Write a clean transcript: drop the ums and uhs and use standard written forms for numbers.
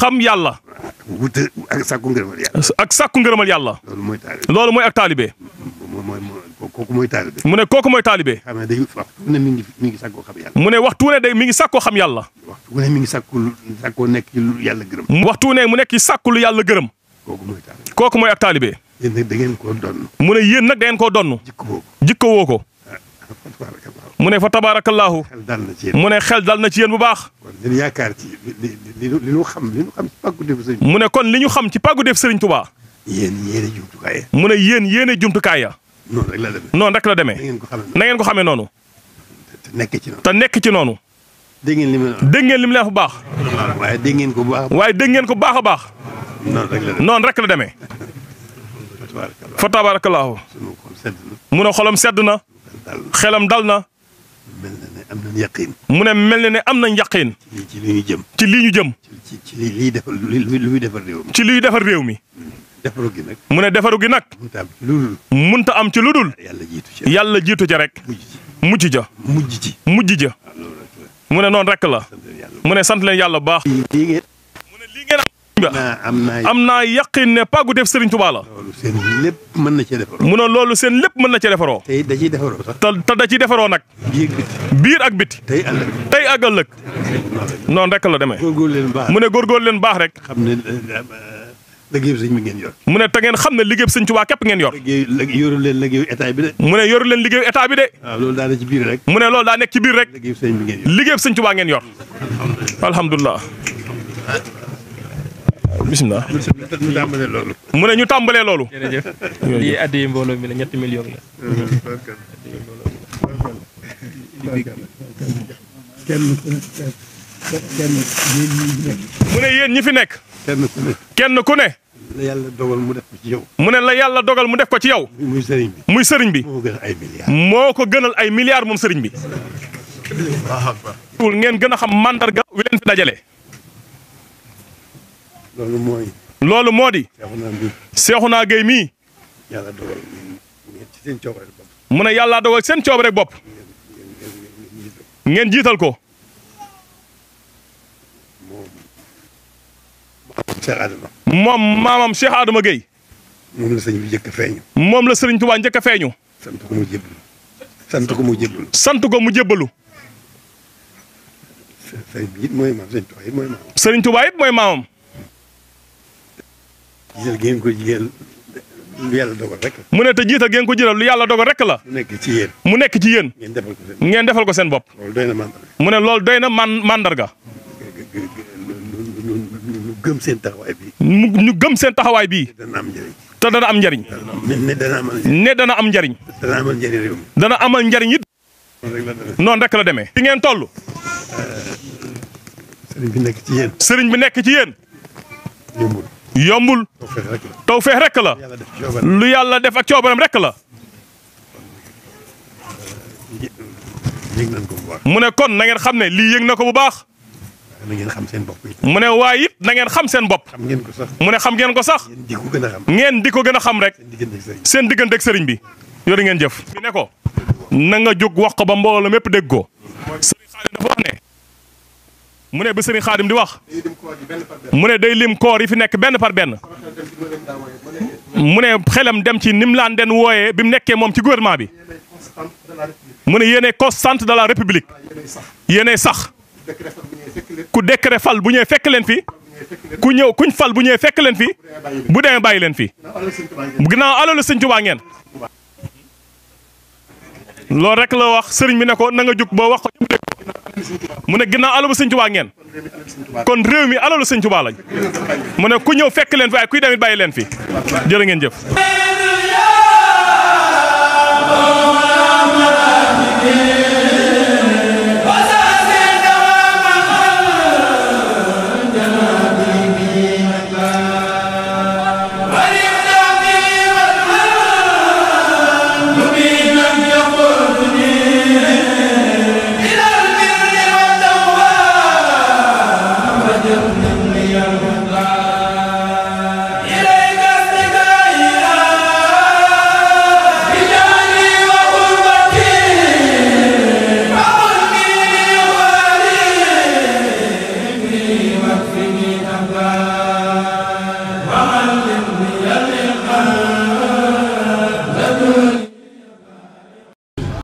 xam yàlla. wut ak sàkku ngërëmal yàlla. ak sàkku ngërëmal yàlla. loolu mooy ak taalibe. kooku mooy taalibe. mu ne kooku mooy taalibe. xam ne day waxtu ne mi ngi sàkkoo xam yàlla. mu ne waxtu ne day mi ngi sàkkoo xam yàlla. waxtu ne mi ngi sàkkoo nekk ci lu yàlla gërëm. waxtu ne mu nekk ci sàkku lu yàlla gërëm. kooku mooy taalibe. kooku mooy ak taalibe. yéen nag da ngeen koo donn. mu ne yéen nag da ngeen koo donn. jikko woo ko. mu ne fa tabaarakallaahu. xel dal na ci yéen. mu ne xel dal na ci yéen bu baax. kon li ñu yaakaar ci li ñu xam ci pàgguteefu sëriñ. mu ne kon li ñu xam ci pàgguteef sëriñ Tuubaa. yéen yéene jumtukaay ya. mu ne yéene jumtukaay ya. noonu rek la demee. noonu rek la demee. na ngeen ko xamee noonu. te nekk ci noonu. te nekk ci noonu. dégg ngeen li mu dégg ngeen li mu leen bu baax. waaye dégg ngeen ko bu baax. waaye dégg ngeen ko baax a baax. noonu rek la demee. noonu rek la demee. fa tabaarakallaahu. mu ne xolam sedd na. xelam dal na. mel na ne am nañ yaqiin. mu ne mel na ne am nañ yaqiin. ci li ñu jëm. ci lii ñu jëm. ci liy defar luy defar réew mi. ci liy defar réew mi. defaru gi nag. mu ne defaru gi nag. munta am ci lu dul. yàlla jiitu ca rek. mujj ja. mujj ja. mu ne noonu rek la. mu ne sant leen yàlla bu baax. mu ne lii ngeen am naa yaqin ne pàgguteef Sëriñ Tuubaa la. loolu seen lépp mën na cee defaroo. mu ne loolu seen lépp mën na cee defaroo. tey da ciy defaroo sax. te da ciy defaroo nag. biir ak biti. tey ak ëllëg. noonu rek la demee. góorgóorlu leen baax. mu ne góorgóorlu leen baax rek. xam ne liggéeyu sëñ bi ngeen yor. mu ne te ngeen xam ne liggéeyu Sëriñ Tuubaa képp ngeen yor. yoru leen liggéeyu état bi de. mu ne yoru leen liggéeyu état bi de. waaw loolu daa nekk ci biir rek. mu ne loolu daa nekk ci biir rek. liggéeyu sëñ bi ngeen yor. liggéeyu Sëriñ Tuubaa ngeen yor. alhamdulilah. bisimilah. ñu tàmbalee loolu. mu ne ñu tàmbalee loolu. jërëjëf. lii addi mbooloo mi la 3 millions la. mu ne yéen ñi fi nekk. kenn ku ne. la yàlla dogal mu def ko ci yow. mu ne la yàlla dogal mu def ko ci yow. muy sëriñ bi. muy sëriñ bi. moo ko gënal ay milliards. moo ko gënal ay milliards moom sëriñ bi. ngeen gën a xam mandarga wi leen fi dajale. loolu mooy. loolu moo di. Seexuna Géey mii. yàlla dogal ngeen ci seen coobare bopp. mu ne yàlla dogal seen coobare bopp. ngeen jiital ko. Cheikh Adama. moom maamam Cheikh Adama Gueye. moom la sëñ bi njëkk a feeñu. moom la Sëriñ Tuubaa njëkk a feeñu. sant ko mu jébbalu. sant ko mu jébbalu. sant ko mu jébbalu. sëriñ bi it mooy maam Sëriñ Tuubaa it mooy maamam. Sëriñ Tuubaa it mooy maamam. jiital ngeen ko jigéen lu yàlla dogal rek. mu ne te jiital ngeen ko jiital lu yàlla dogal rek la. mu nekk ci yéen. mu nekk ci yéen. ngeen defal ko seen bopp. loolu doy na mandarga. mu ne loolu doy na mandarga. ñu gëm seen taxawaay bi. ñu gëm seen taxawaay bii. dana am njëriñ. te dana am njëriñ. ne dana amal njëriñ. ne dana am njëriñ. dana amal njëriñ réew mi. dana amal njëriñ it. noonu rek la demee. fi ngeen toll. sëriñ bi nekk ci yéen. sëriñ bi nekk ci yéen. yombul. yombul. tawfeex rek la. lu yàlla def ak coobaram rek la. yëg nañ ko bu baax. mu ne kon na ngeen xam ne lii yëg na ko bu baax. na ngeen xam seen bopp it. mu ne waaye it na ngeen xam seen bopp. xam ngeen ko sax. mu ne xam ngeen ko sax. ngeen di ko gën a xam. ngeen di ko gën a xam rek. seen diggante ak sëriñ bi. seen diggante ak sëriñ bi. yori ngeen jëf. bi ne ko na nga jóg wax ko ba mbooloo mépp dégg ko. sëriñ Xaadim dafa wax ne. mu ne ba sëriñ Xaadim di wax. mu ne day lim koor yi fi nekk benn par benn. mu ne xelam dem ci nim laan den wooyee bi mu nekkee moom ci gouvernement bi. mu ne yéenay constante de la république. yéenay sax. ku décret fal bu ñëwee fekk leen fi. ku ñëw kuñ fal bu ñëwee fekk leen fi. bu demee bàyyi leen fi. ginnaaw alalu Sëriñ Tuubaa ngeen. loolu rek la wax sëriñ bi ne ko na nga jóg boo wax ko mu ne ginnaaw alalu Sëriñ Tuubaa ngeen. kon réew mi alalu Sëriñ Tuubaa lañ. mu ne ku ñëw fekk leen fi waaye kuy demit bàyyi leen fi. jërë ngeen jëf.